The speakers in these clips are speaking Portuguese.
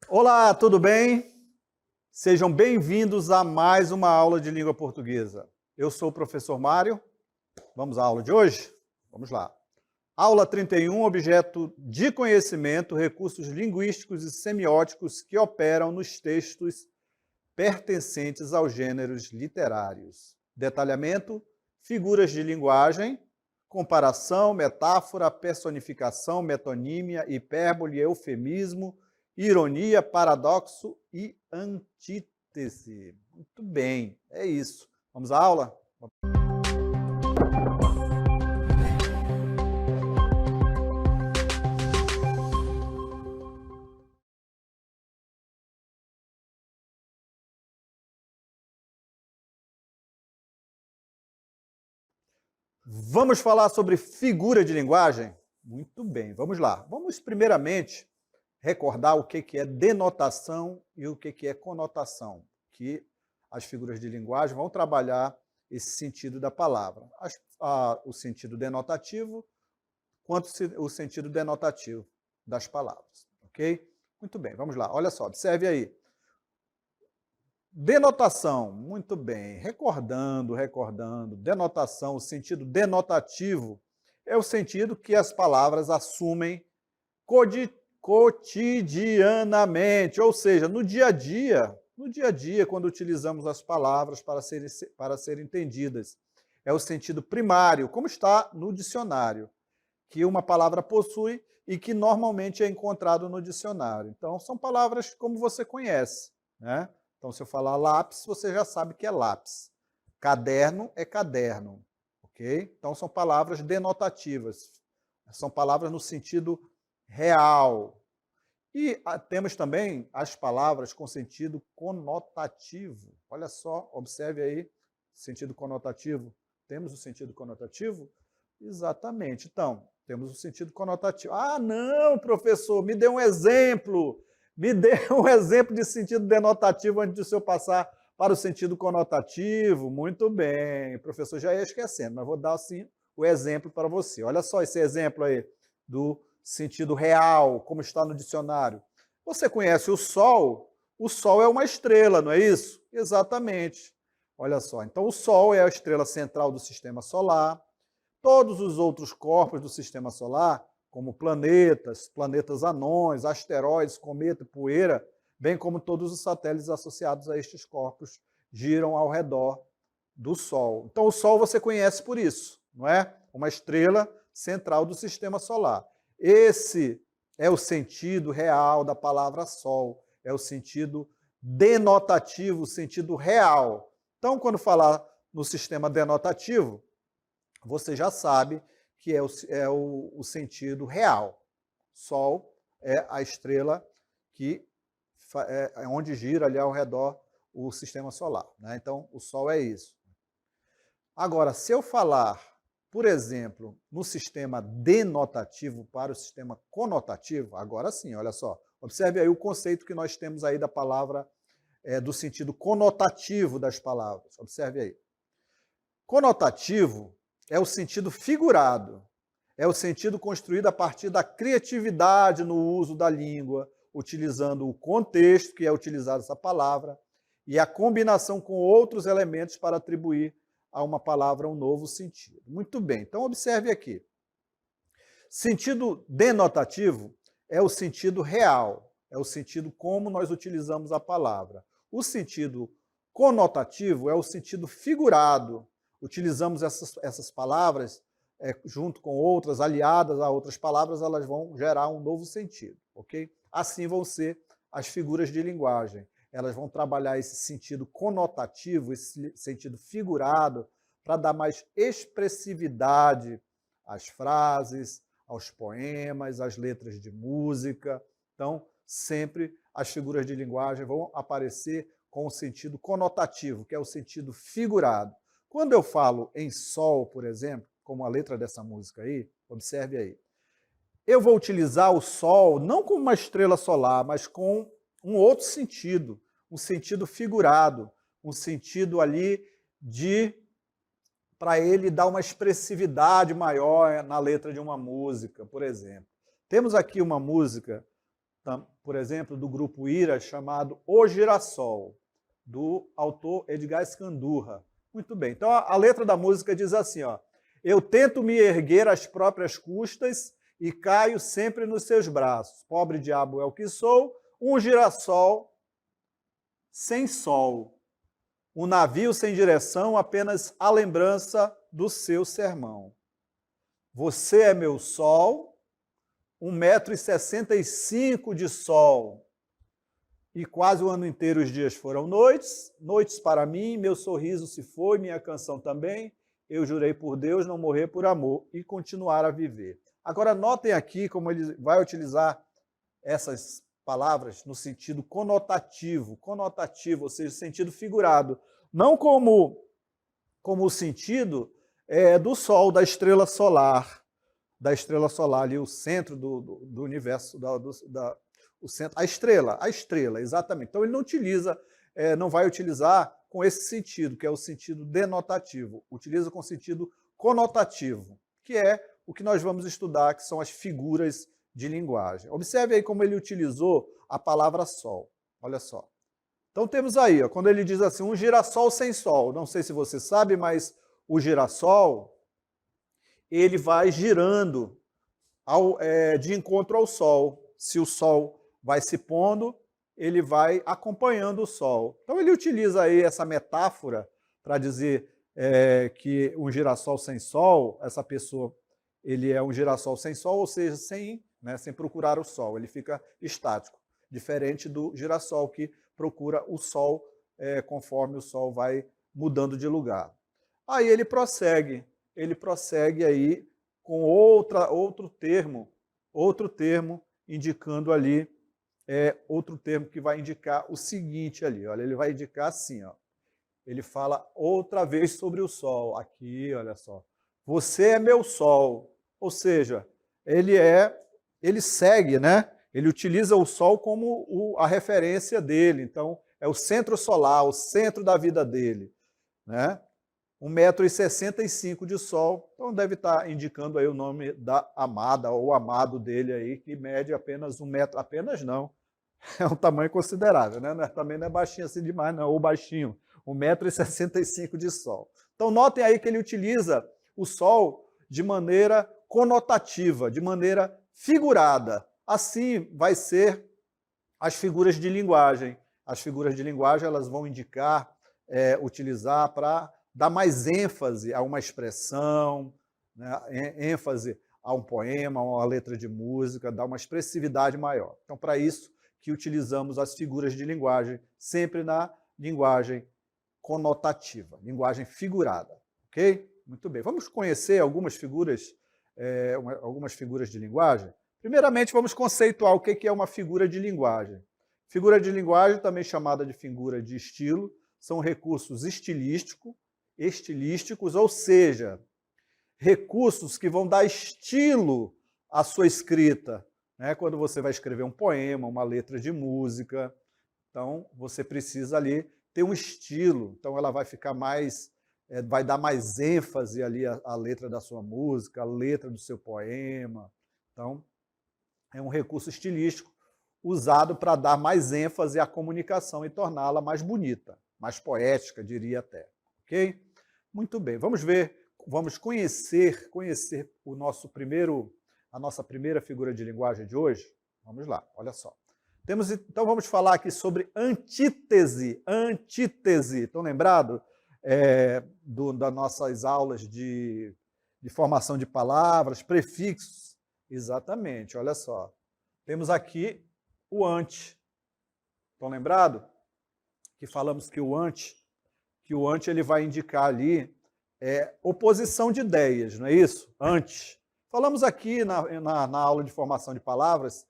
Olá, tudo bem? Sejam bem-vindos a mais uma aula de língua portuguesa. Eu sou o professor Mário. Vamos à aula de hoje? Vamos lá. Aula 31, objeto de conhecimento, recursos linguísticos e semióticos que operam nos textos pertencentes aos gêneros literários. Detalhamento, figuras de linguagem, comparação, metáfora, personificação, metonímia, hipérbole, eufemismo, ironia, paradoxo e antítese. Muito bem, é isso. Vamos à aula? Vamos falar sobre figura de linguagem? Muito bem, vamos lá. Vamos primeiramente recordar o que é denotação e o que é conotação, que as figuras de linguagem vão trabalhar esse sentido da palavra. O sentido denotativo, quanto o sentido denotativo das palavras, ok? Muito bem, vamos lá, olha só, observe aí. Denotação, muito bem, recordando, denotação, o sentido denotativo é o sentido que as palavras assumem cotidianamente, ou seja, no dia a dia, quando utilizamos as palavras para serem entendidas. É o sentido primário, como está no dicionário, que uma palavra possui e que normalmente é encontrado no dicionário. Então, são palavras como você conhece, né? Então, se eu falar lápis, você já sabe que é lápis. Caderno é caderno, ok? Então, são palavras denotativas. São palavras no sentido real. E temos também as palavras com sentido conotativo. Olha só, observe aí, sentido conotativo. Temos o sentido conotativo? Exatamente. Então, temos o sentido conotativo. Ah, não, professor, me dê um exemplo. Me dê um exemplo de sentido denotativo antes de eu passar para o sentido conotativo. Muito bem, o professor já ia esquecendo, mas vou dar assim o exemplo para você. Olha só esse exemplo aí do sentido real, como está no dicionário. Você conhece o Sol? O Sol é uma estrela, não é isso? Exatamente. Olha só, então o Sol é a estrela central do sistema solar. Todos os outros corpos do sistema solar, como planetas, planetas anões, asteroides, cometa, poeira, bem como todos os satélites associados a estes corpos, giram ao redor do Sol. Então o Sol você conhece por isso, não é? Uma estrela central do sistema solar. Esse é o sentido real da palavra Sol, é o sentido denotativo, o sentido real. Então, quando falar no sistema denotativo, você já sabe que é o sentido real. Sol é a estrela que é onde gira ali ao redor o sistema solar, né? Então, o Sol é isso. Agora, se eu falar, por exemplo, no sistema denotativo para o sistema conotativo, agora sim, olha só, observe aí o conceito que nós temos aí da palavra, do sentido conotativo das palavras. Observe aí. Conotativo é o sentido figurado, é o sentido construído a partir da criatividade no uso da língua, utilizando o contexto que é utilizado essa palavra e a combinação com outros elementos para atribuir a uma palavra um novo sentido. Muito bem, então observe aqui. Sentido denotativo é o sentido real, é o sentido como nós utilizamos a palavra. O sentido conotativo é o sentido figurado. Utilizamos essas palavras junto com outras, aliadas a outras palavras, elas vão gerar um novo sentido, ok? Assim vão ser as figuras de linguagem. Elas vão trabalhar esse sentido conotativo, esse sentido figurado, para dar mais expressividade às frases, aos poemas, às letras de música. Então, sempre as figuras de linguagem vão aparecer com o sentido conotativo, que é o sentido figurado. Quando eu falo em Sol, por exemplo, como a letra dessa música aí, observe aí. Eu vou utilizar o Sol não como uma estrela solar, mas com um outro sentido, um sentido figurado, um sentido ali de para ele dar uma expressividade maior na letra de uma música, por exemplo. Temos aqui uma música, por exemplo, do grupo Ira, chamado O Girassol, do autor Edgar Escandurra. Muito bem, então a letra da música diz assim, ó: eu tento me erguer às próprias custas e caio sempre nos seus braços. Pobre diabo é o que sou, um girassol sem sol. Um navio sem direção, apenas a lembrança do seu sermão. Você é meu sol, 1,65 m de sol. E quase o ano inteiro os dias foram noites, noites para mim, meu sorriso se foi, minha canção também. Eu jurei por Deus não morrer por amor e continuar a viver. Agora notem aqui como ele vai utilizar essas palavras no sentido conotativo, ou seja, sentido figurado, não como o sentido do Sol, da estrela solar ali, o centro do universo, o centro, a estrela, exatamente. Então ele não vai utilizar com esse sentido, que é o sentido denotativo, utiliza com sentido conotativo, que é o que nós vamos estudar, que são as figuras de linguagem. Observe aí como ele utilizou a palavra sol. Olha só. Então temos aí, ó, quando ele diz assim, um girassol sem sol. Não sei se você sabe, mas o girassol, ele vai girando de encontro ao sol. Se o sol vai se pondo, ele vai acompanhando o sol. Então ele utiliza aí essa metáfora para dizer que um girassol sem sol, essa pessoa, ele é um girassol sem sol, ou seja, sem procurar o sol, ele fica estático, diferente do girassol que procura o sol conforme o sol vai mudando de lugar. Aí ele prossegue aí com outro termo indicando ali, outro termo que vai indicar o seguinte ali, olha, ele vai indicar assim, ó, ele fala outra vez sobre o sol, aqui, olha só, você é meu sol, ou seja, ele segue, né? Ele utiliza o sol como a referência dele, então é o centro solar, o centro da vida dele, né? 1,65 m de sol, então deve estar indicando aí o nome da amada ou amado dele aí, que mede apenas 1 metro, apenas não, é um tamanho considerável, né? Também não é baixinho assim demais, não, ou baixinho, 1,65 m de sol. Então notem aí que ele utiliza o sol de maneira conotativa, de maneira figurada. Assim vai ser as figuras de linguagem. As figuras de linguagem elas vão indicar, utilizar para dar mais ênfase a uma expressão, né? ênfase a um poema, a uma letra de música, dar uma expressividade maior. Então, para isso que utilizamos as figuras de linguagem, sempre na linguagem conotativa, linguagem figurada. Ok? Muito bem. Vamos conhecer algumas figuras de linguagem? Primeiramente, vamos conceituar o que é uma figura de linguagem. Figura de linguagem, também chamada de figura de estilo, são recursos estilísticos, ou seja, recursos que vão dar estilo à sua escrita. Né? Quando você vai escrever um poema, uma letra de música, então você precisa ali ter um estilo, então ela vai ficar mais, vai dar mais ênfase ali à letra da sua música, à letra do seu poema. Então, é um recurso estilístico usado para dar mais ênfase à comunicação e torná-la mais bonita, mais poética, diria até. Ok? Muito bem, vamos conhecer a nossa primeira figura de linguagem de hoje? Vamos lá, olha só. Então vamos falar aqui sobre antítese. Antítese, estão lembrados das nossas aulas de formação de palavras, prefixos? Exatamente, olha só. Temos aqui o ante. Estão lembrados? Que falamos que o ante ele vai indicar ali oposição de ideias, não é isso? Ante. Falamos aqui na aula de formação de palavras,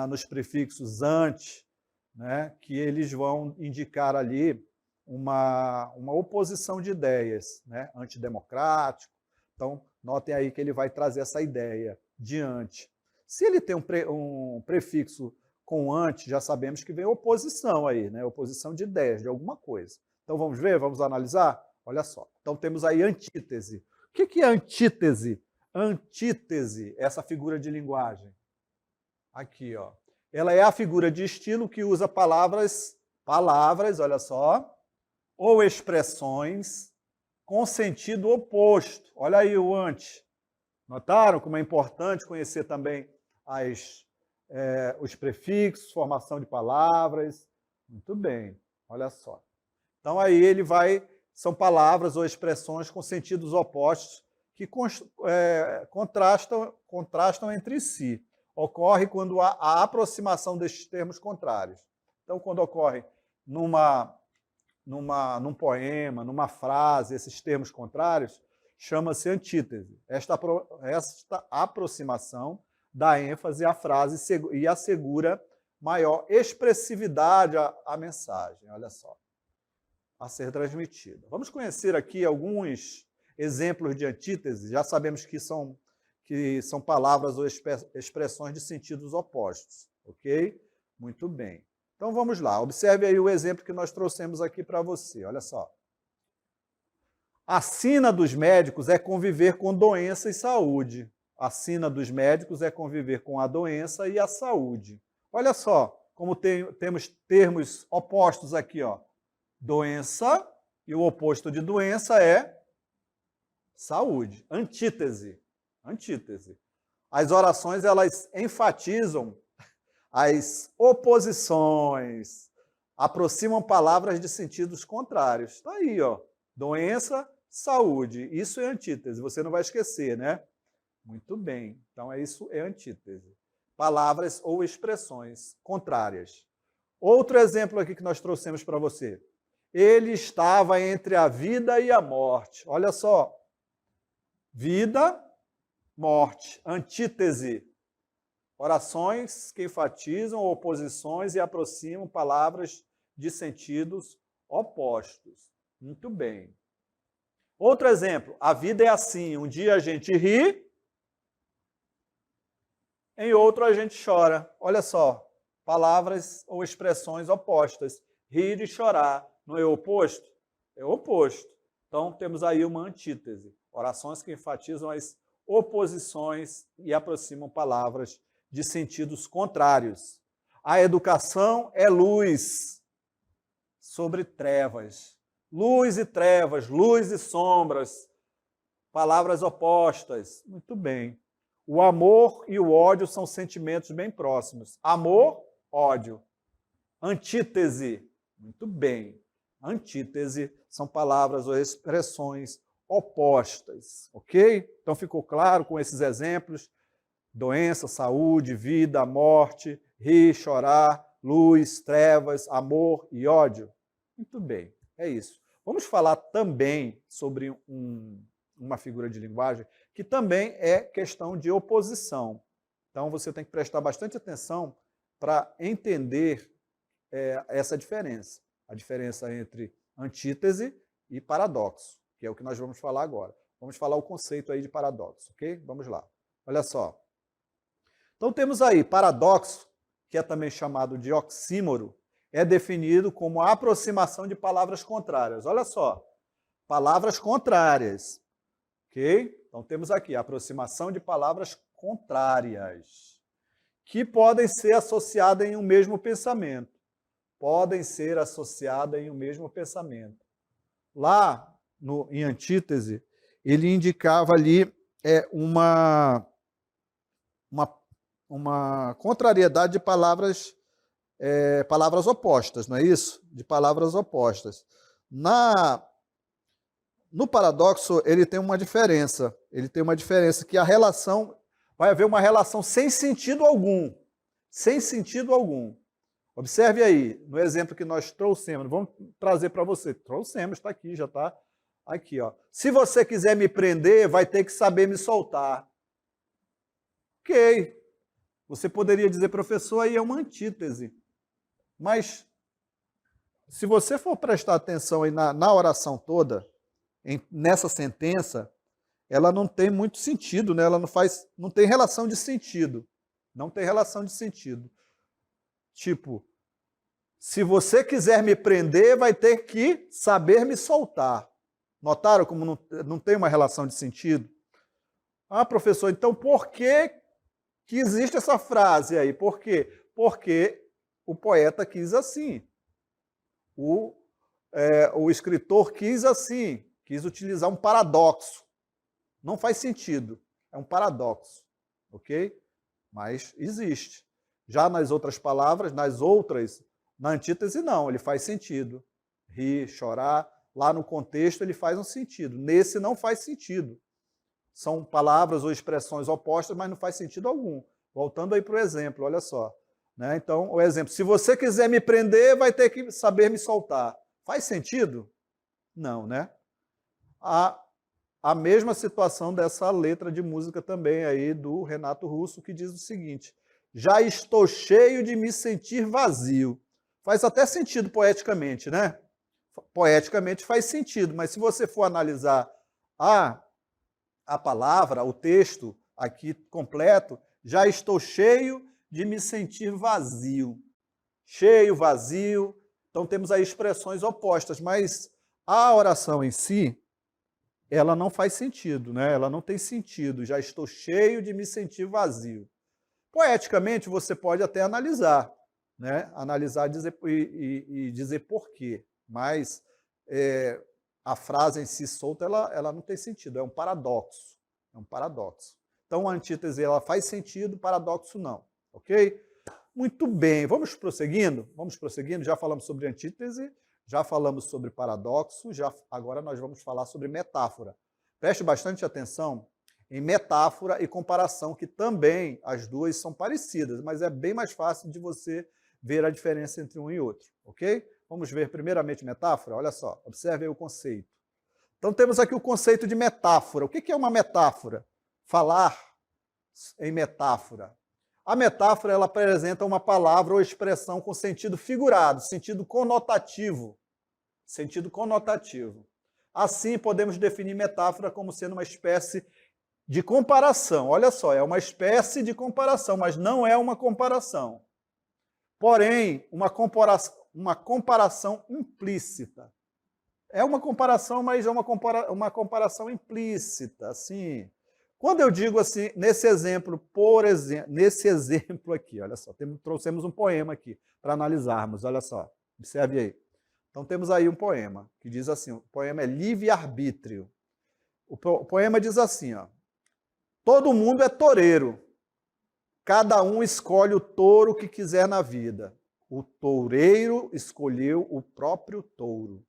nos prefixos ante, né, que eles vão indicar ali uma oposição de ideias, né, antidemocrático. Então, notem aí que ele vai trazer essa ideia de ante. Se ele tem um prefixo com ante, já sabemos que vem oposição aí, né, oposição de ideias, de alguma coisa. Então, vamos ver, vamos analisar? Olha só. Então temos aí antítese. O que é antítese? Antítese, essa figura de linguagem. Aqui, ó. Ela é a figura de estilo que usa palavras, olha só, ou expressões com sentido oposto. Olha aí o anti. Notaram como é importante conhecer também os prefixos, formação de palavras? Muito bem, olha só. Então aí são palavras ou expressões com sentidos opostos que contrastam entre si. Ocorre quando há a aproximação destes termos contrários. Então, quando ocorre num poema, numa frase, esses termos contrários, chama-se antítese. Esta aproximação dá ênfase à frase e assegura maior expressividade à mensagem, olha só, a ser transmitida. Vamos conhecer aqui alguns exemplos de antítese. Já sabemos que são palavras ou expressões de sentidos opostos, ok? Muito bem. Então vamos lá, observe aí o exemplo que nós trouxemos aqui para você, olha só. A sina dos médicos é conviver com doença e saúde. A sina dos médicos é conviver com a doença e a saúde. Olha só como temos termos opostos aqui, ó. Doença, e o oposto de doença é saúde. Antítese. Antítese. As orações, elas enfatizam as oposições, aproximam palavras de sentidos contrários. Está aí, ó. Doença, saúde. Isso é antítese, você não vai esquecer, né? Muito bem. Então, isso é antítese. Palavras ou expressões contrárias. Outro exemplo aqui que nós trouxemos para você. Ele estava entre a vida e a morte. Olha só. Vida, morte. Antítese. Orações que enfatizam oposições e aproximam palavras de sentidos opostos. Muito bem. Outro exemplo. A vida é assim. Um dia a gente ri, em outro a gente chora. Olha só. Palavras ou expressões opostas. Rir e chorar. Não é oposto? É oposto. Então, temos aí uma antítese. Orações que enfatizam as oposições e aproximam palavras de sentidos contrários. A educação é luz sobre trevas. Luz e trevas, luz e sombras. Palavras opostas. Muito bem. O amor e o ódio são sentimentos bem próximos. Amor, ódio. Antítese. Muito bem. Antítese são palavras ou expressões opostas, ok? Então ficou claro com esses exemplos? Doença, saúde, vida, morte, rir, chorar, luz, trevas, amor e ódio. Muito bem, é isso. Vamos falar também sobre uma figura de linguagem que também é questão de oposição. Então você tem que prestar bastante atenção para entender essa diferença. A diferença entre antítese e paradoxo, que é o que nós vamos falar agora. Vamos falar o conceito aí de paradoxo, ok? Vamos lá. Olha só. Então temos aí paradoxo, que é também chamado de oxímoro, é definido como a aproximação de palavras contrárias. Olha só. Palavras contrárias, ok? Então temos aqui a aproximação de palavras contrárias, que podem ser associadas em um mesmo pensamento. Podem ser associadas em um mesmo pensamento. Lá, em antítese, ele indicava ali uma contrariedade de palavras opostas, não é isso? De palavras opostas. No paradoxo, ele tem uma diferença. Ele tem uma diferença que vai haver uma relação sem sentido algum. Sem sentido algum. Observe aí, no exemplo que nós trouxemos, vamos trazer para você. Trouxemos, está aqui, já está aqui, ó. Se você quiser me prender, vai ter que saber me soltar. Ok. Você poderia dizer, professor, aí é uma antítese. Mas, se você for prestar atenção aí na oração toda, nessa sentença, ela não tem muito sentido, né? Ela não tem relação de sentido. Não tem relação de sentido. Tipo, se você quiser me prender, vai ter que saber me soltar. Notaram como não tem uma relação de sentido? Ah, professor, então por que existe essa frase aí? Por quê? Porque o poeta quis assim. O escritor quis assim, quis utilizar um paradoxo. Não faz sentido, é um paradoxo, ok? Mas existe. Já nas outras palavras, na antítese não, ele faz sentido. Rir, chorar, lá no contexto ele faz um sentido. Nesse não faz sentido. São palavras ou expressões opostas, mas não faz sentido algum. Voltando aí para o exemplo, olha só. Né? Então, o exemplo, se você quiser me prender, vai ter que saber me soltar. Faz sentido? Não, né? A mesma situação dessa letra de música também aí do Renato Russo, que diz o seguinte: já estou cheio de me sentir vazio. Faz até sentido poeticamente, né? Poeticamente faz sentido, mas se você for analisar a palavra, o texto aqui completo, já estou cheio de me sentir vazio. Cheio, vazio. Então temos aí expressões opostas, mas a oração em si, ela não faz sentido, né? Ela não tem sentido. Já estou cheio de me sentir vazio. Poeticamente, você pode até analisar, né? Analisar e dizer por quê. Mas a frase em si solta, ela não tem sentido. É um paradoxo. É um paradoxo. Então, a antítese ela faz sentido, o paradoxo não. Ok? Muito bem. Vamos prosseguindo? Vamos prosseguindo. Já falamos sobre antítese, já falamos sobre paradoxo, agora nós vamos falar sobre metáfora. Preste bastante atenção em metáfora e comparação, que também as duas são parecidas, mas é bem mais fácil de você ver a diferença entre um e outro, ok? Vamos ver primeiramente metáfora? Olha só, observe aí o conceito. Então temos aqui o conceito de metáfora. O que é uma metáfora? Falar em metáfora. A metáfora ela apresenta uma palavra ou expressão com sentido figurado, sentido conotativo. Sentido conotativo. Assim, podemos definir metáfora como sendo uma espécie de comparação. Olha só, é uma espécie de comparação, mas não é uma comparação. Porém, uma comparação implícita. É uma comparação, mas é uma comparação implícita. Assim. Quando eu digo assim, nesse exemplo, nesse exemplo aqui, olha só, trouxemos um poema aqui para analisarmos, olha só, observe aí. Então temos aí um poema que diz assim, o poema é Livre-Arbítrio. O poema diz assim, ó: todo mundo é toureiro, cada um escolhe o touro que quiser na vida. O toureiro escolheu o próprio touro.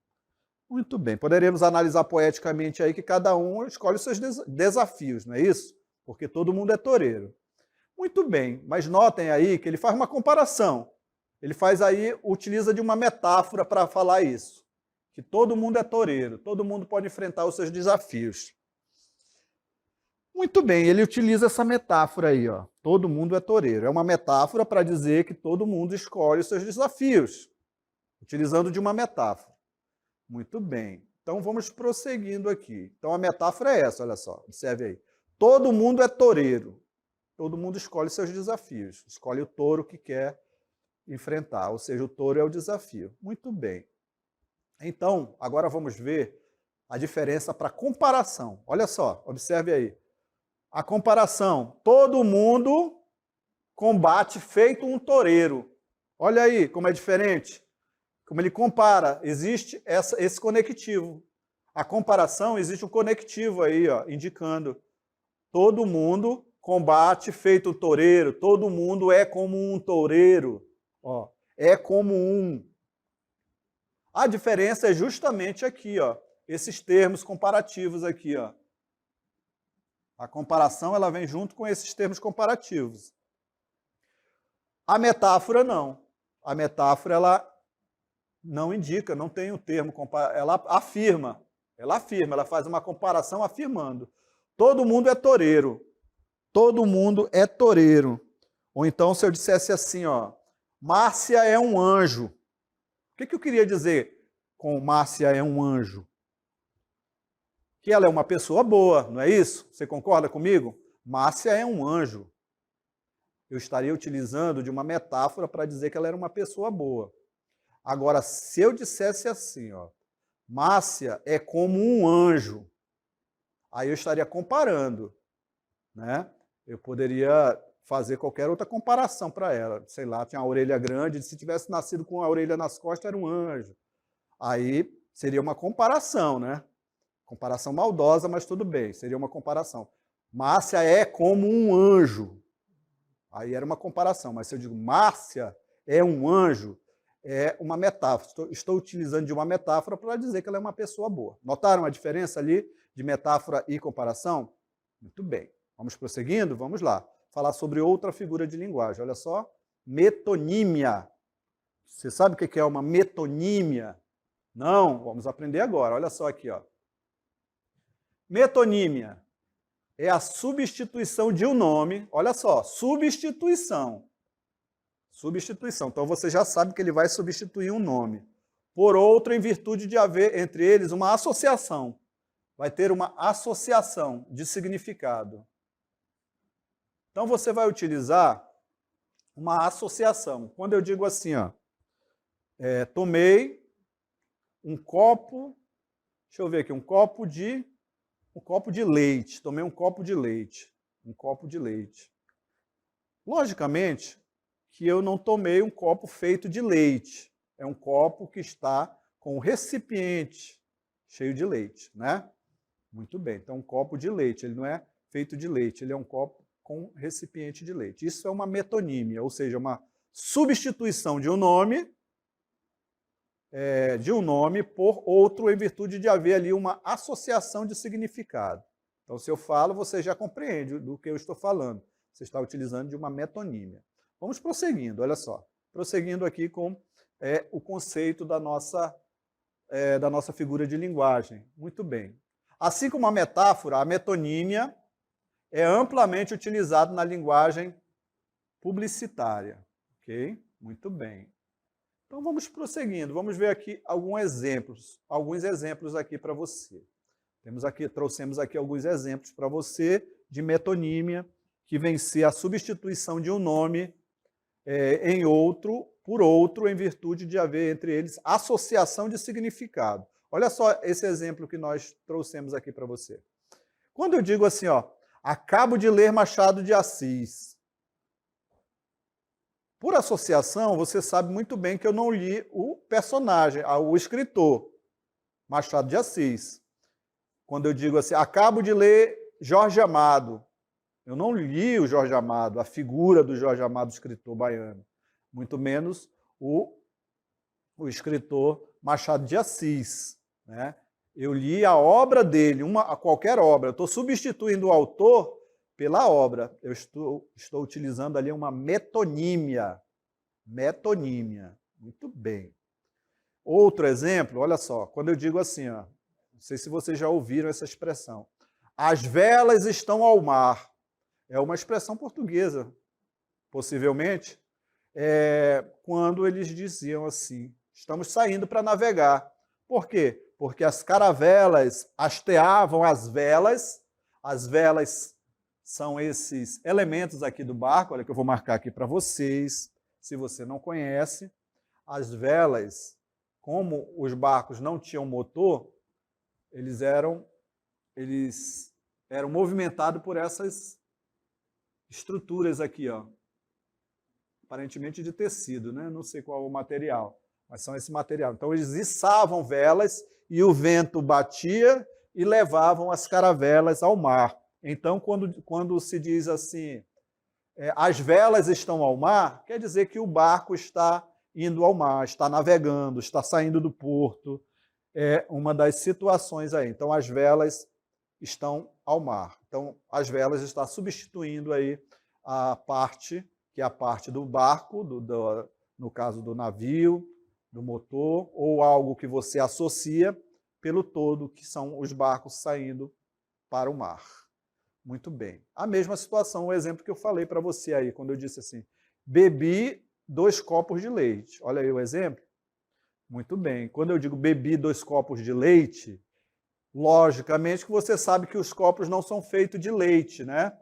Muito bem, poderíamos analisar poeticamente aí que cada um escolhe os seus desafios, não é isso? Porque todo mundo é toureiro. Muito bem, mas notem aí que ele faz uma comparação. Ele utiliza de uma metáfora para falar isso. Que todo mundo é toureiro, todo mundo pode enfrentar os seus desafios. Muito bem, ele utiliza essa metáfora aí, ó. Todo mundo é toureiro. É uma metáfora para dizer que todo mundo escolhe os seus desafios, utilizando de uma metáfora. Muito bem. Então vamos prosseguindo aqui. Então a metáfora é essa, olha só, observe aí. Todo mundo é toureiro. Todo mundo escolhe seus desafios. Escolhe o touro que quer enfrentar, ou seja, o touro é o desafio. Muito bem. Então, agora vamos ver a diferença para comparação. Olha só, observe aí. A comparação. Todo mundo combate feito um toureiro. Olha aí como é diferente. Como ele compara, existe esse conectivo. A comparação, existe um conectivo aí, ó, indicando todo mundo combate feito um toureiro, todo mundo é como um toureiro, ó, é como um. A diferença é justamente aqui, ó, esses termos comparativos aqui, ó. A comparação ela vem junto com esses termos comparativos. A metáfora não. A metáfora ela não indica, não tem o termo, ela afirma, ela faz uma comparação afirmando. Todo mundo é toureiro, todo mundo é toureiro. Ou então se eu dissesse assim, ó, Márcia é um anjo. O que eu queria dizer com Márcia é um anjo? Que ela é uma pessoa boa, não é isso? Você concorda comigo? Márcia é um anjo. Eu estaria utilizando de uma metáfora para dizer que ela era uma pessoa boa. Agora, se eu dissesse assim, ó, Márcia é como um anjo. Aí eu estaria comparando, né? Eu poderia fazer qualquer outra comparação para ela. Sei lá, tinha a orelha grande, se tivesse nascido com a orelha nas costas, era um anjo. Aí seria uma comparação, né? Comparação maldosa, mas tudo bem, seria uma comparação. Márcia é como um anjo. Aí era uma comparação, mas se eu digo Márcia é um anjo, é uma metáfora. Estou utilizando de uma metáfora para dizer que ela é uma pessoa boa. Notaram a diferença ali de metáfora e comparação? Muito bem. Vamos prosseguindo? Vamos lá. Falar sobre outra figura de linguagem. Olha só. Metonímia. Você sabe o que é uma metonímia? Não? Vamos aprender agora. Olha só aqui, ó. Metonímia é a substituição de um nome. Olha só, substituição. Substituição. Então você já sabe que ele vai substituir um nome por outro em virtude de haver entre eles uma associação. Vai ter uma associação de significado. Então você vai utilizar uma associação. Quando eu digo assim, ó, tomei um copo, deixa eu ver aqui, um copo de leite. Tomei um copo de leite. Um copo de leite. Logicamente que eu não tomei um copo feito de leite. É um copo que está com um recipiente cheio de leite, né? Muito bem. Então, um copo de leite, ele não é feito de leite, ele é um copo com recipiente de leite. Isso é uma metonímia, ou seja, uma substituição de um nome por outro em virtude de haver ali uma associação de significado. Então, se eu falo, você já compreende do que eu estou falando. Você está utilizando de uma metonímia. Vamos prosseguindo, olha só. Prosseguindo aqui com o conceito da nossa figura de linguagem. Muito bem. Assim como a metáfora, a metonímia é amplamente utilizada na linguagem publicitária. Ok? Muito bem. Então vamos prosseguindo, vamos ver aqui alguns exemplos aqui para você. Trouxemos aqui alguns exemplos para você de metonímia, que vem ser a substituição de um nome por outro, em virtude de haver entre eles associação de significado. Olha só esse exemplo que nós trouxemos aqui para você. Quando eu digo assim, ó, acabo de ler Machado de Assis, por associação, você sabe muito bem que eu não li o personagem, o escritor, Machado de Assis. Quando eu digo assim, acabo de ler Jorge Amado, eu não li o Jorge Amado, a figura do Jorge Amado, escritor baiano, muito menos o escritor Machado de Assis, né? Eu li a obra dele, qualquer obra. Eu estou substituindo o autor pela obra. Eu estou utilizando ali uma metonímia. Metonímia. Muito bem. Outro exemplo, olha só, quando eu digo assim, ó, não sei se vocês já ouviram essa expressão. As velas estão ao mar. É uma expressão portuguesa, possivelmente, quando eles diziam assim, estamos saindo para navegar. Por quê? Porque as caravelas hasteavam as velas são esses elementos aqui do barco, olha que eu vou marcar aqui para vocês, se você não conhece, as velas, como os barcos não tinham motor, eles eram movimentados por essas estruturas aqui, ó, aparentemente de tecido, né? Não sei qual é o material, mas são esse material. Então eles içavam velas e o vento batia e levavam as caravelas ao mar. Então, quando se diz assim, as velas estão ao mar, quer dizer que o barco está indo ao mar, está navegando, está saindo do porto. É uma das situações aí. Então, as velas estão ao mar. Então, as velas estão substituindo aí a parte, que é a parte do barco, no caso do navio, do motor, ou algo que você associa pelo todo, que são os barcos saindo para o mar. Muito bem. A mesma situação, o exemplo que eu falei para você aí, quando eu disse assim, bebi 2 copos de leite. Olha aí o exemplo. Muito bem. Quando eu digo bebi 2 copos de leite, logicamente que você sabe que os copos não são feitos de leite, né?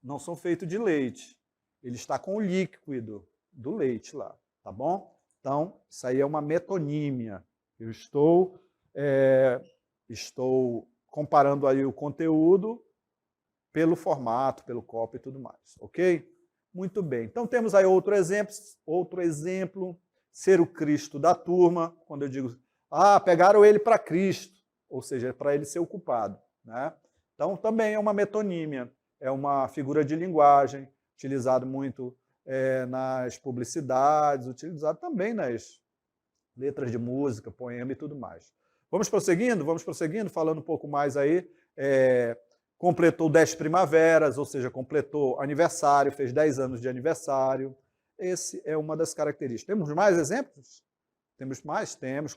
Não são feitos de leite. Ele está com o líquido do leite lá, tá bom? Então, isso aí é uma metonímia. Eu estou comparando aí o conteúdo pelo formato, pelo copo e tudo mais, ok? Muito bem. Então temos aí outro exemplo, ser o Cristo da turma, quando eu digo, pegaram ele para Cristo, ou seja, para ele ser o culpado, né? Então também é uma metonímia, é uma figura de linguagem, utilizado muito nas publicidades, utilizado também nas letras de música, poema e tudo mais. Vamos prosseguindo, falando um pouco mais aí. Completou 10 primaveras, ou seja, completou aniversário, fez 10 anos de aniversário. Esse é uma das características. Temos mais exemplos? Temos mais? Temos.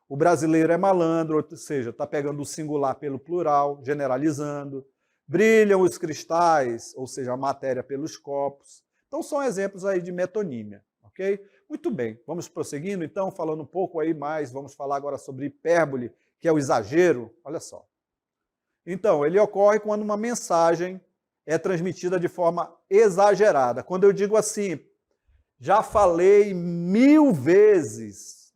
O brasileiro é malandro, ou seja, está pegando o singular pelo plural, generalizando. Brilham os cristais, ou seja, a matéria pelos copos. Então, são exemplos aí de metonímia, ok? Muito bem, vamos prosseguindo, então, falando um pouco aí mais, vamos falar agora sobre hipérbole, que é o exagero. Olha só. Então, ele ocorre quando uma mensagem é transmitida de forma exagerada. Quando eu digo assim, já falei 1000 vezes,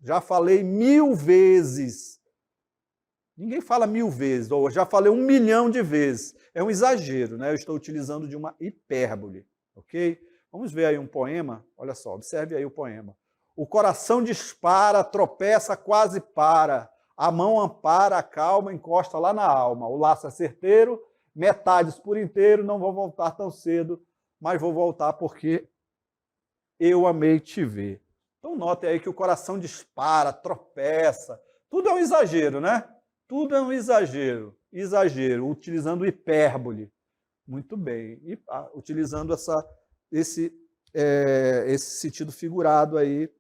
ninguém fala 1000 vezes, ou já falei 1 milhão de vezes. É um exagero, né? Eu estou utilizando de uma hipérbole, ok? Vamos ver aí um poema, olha só, observe aí o poema. O coração dispara, tropeça, quase para. A mão ampara, a calma, encosta lá na alma. O laço é certeiro, metades por inteiro, não vou voltar tão cedo, mas vou voltar porque eu amei te ver. Então notem aí que o coração dispara, tropeça. Tudo é um exagero, né? Tudo é um exagero. Exagero, utilizando hipérbole. Muito bem. E, utilizando esse sentido figurado aí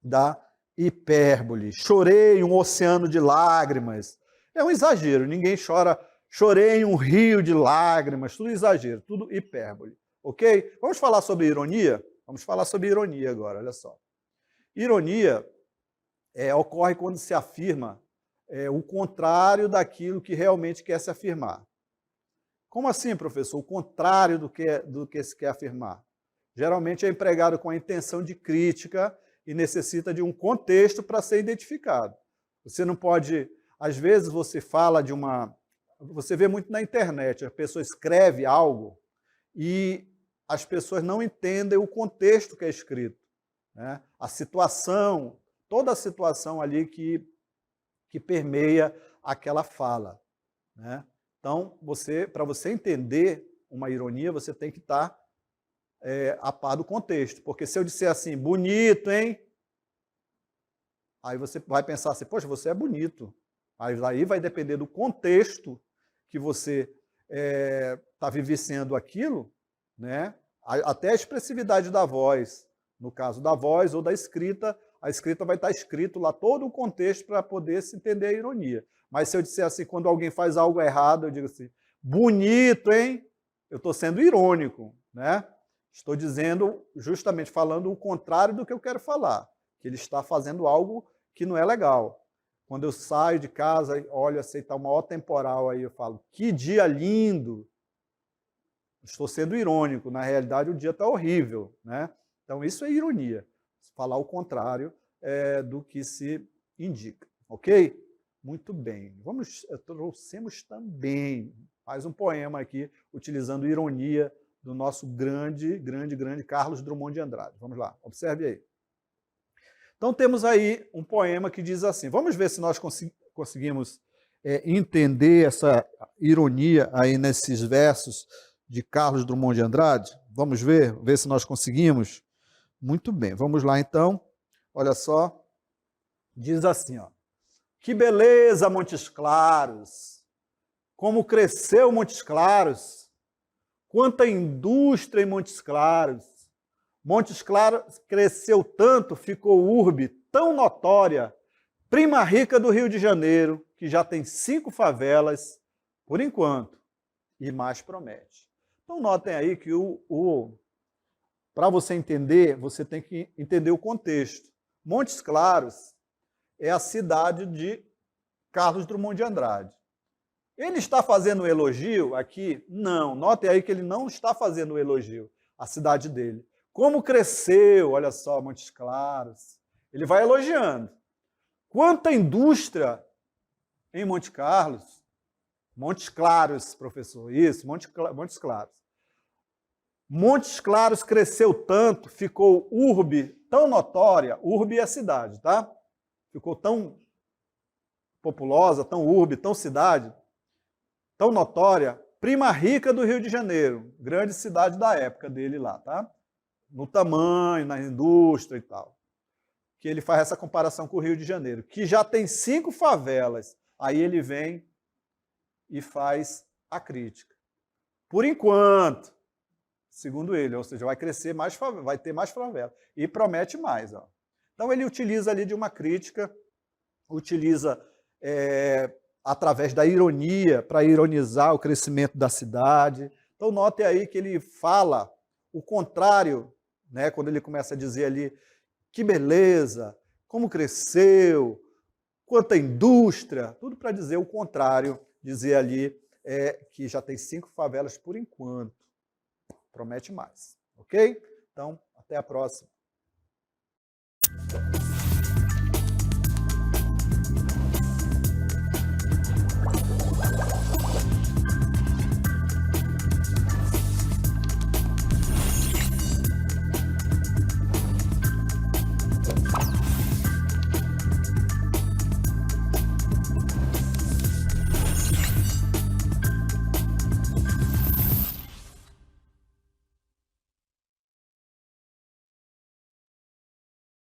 da hipérbole. Chorei um oceano de lágrimas. É um exagero, ninguém chora. Chorei um rio de lágrimas, tudo exagero, tudo hipérbole. Ok? Vamos falar sobre ironia? Vamos falar sobre ironia agora, olha só. Ironia ocorre quando se afirma o contrário daquilo que realmente quer se afirmar. Como assim, professor? O contrário do que se quer afirmar. Geralmente é empregado com a intenção de crítica e necessita de um contexto para ser identificado. Você não pode... Às vezes você fala de uma... Você vê muito na internet, a pessoa escreve algo e as pessoas não entendem o contexto que é escrito, né? A situação, toda a situação ali que permeia aquela fala, né? Então, para você entender uma ironia, você tem que estar a par do contexto. Porque se eu disser assim, bonito, hein? Aí você vai pensar assim, poxa, você é bonito. Aí vai depender do contexto que você está vivenciando aquilo, né? Até a expressividade da voz. No caso da voz ou da escrita, a escrita vai estar escrito lá todo o contexto para poder se entender a ironia. Mas se eu disser assim, quando alguém faz algo errado, eu digo assim, bonito, hein? Eu estou sendo irônico, né? Estou dizendo, justamente falando o contrário do que eu quero falar, que ele está fazendo algo que não é legal. Quando eu saio de casa, olho assim, está uma hora temporal, aí eu falo, que dia lindo! Estou sendo irônico, na realidade o dia está horrível, né? Então isso é ironia, falar o contrário do que se indica, ok? Muito bem, trouxemos também mais um poema aqui, utilizando ironia do nosso grande Carlos Drummond de Andrade. Vamos lá, observe aí. Então temos aí um poema que diz assim, vamos ver se nós conseguimos entender essa ironia aí nesses versos de Carlos Drummond de Andrade. Vamos ver se nós conseguimos. Muito bem, vamos lá então. Olha só, diz assim, ó. Que beleza, Montes Claros! Como cresceu Montes Claros! Quanta indústria em Montes Claros! Montes Claros cresceu tanto, ficou urbe tão notória, prima rica do Rio de Janeiro, que já tem 5 favelas, por enquanto, e mais promete. Então notem aí que para você entender, você tem que entender o contexto. Montes Claros é a cidade de Carlos Drummond de Andrade. Ele está fazendo um elogio aqui? Não. Notem aí que ele não está fazendo um elogio à cidade dele. Como cresceu, olha só, Montes Claros. Ele vai elogiando. Quanta indústria em Monte Carlos, Montes Claros, professor, isso, Montes Claros. Montes Claros cresceu tanto, ficou urbe tão notória, urbe é a cidade, tá? Ficou tão populosa, tão urbe, tão cidade, tão notória, prima rica do Rio de Janeiro, grande cidade da época dele lá, tá? No tamanho, na indústria e tal. Que ele faz essa comparação com o Rio de Janeiro, que já tem 5 favelas. Aí ele vem e faz a crítica. Por enquanto, segundo ele, ou seja, vai crescer mais, vai ter mais favela. E promete mais. Ó. Então ele utiliza ali de uma crítica, utiliza através da ironia, para ironizar o crescimento da cidade. Então note aí que ele fala o contrário, né, quando ele começa a dizer ali que beleza, como cresceu, quanta indústria, tudo para dizer o contrário, dizer ali que já tem 5 favelas por enquanto. Promete mais, ok? Então, até a próxima.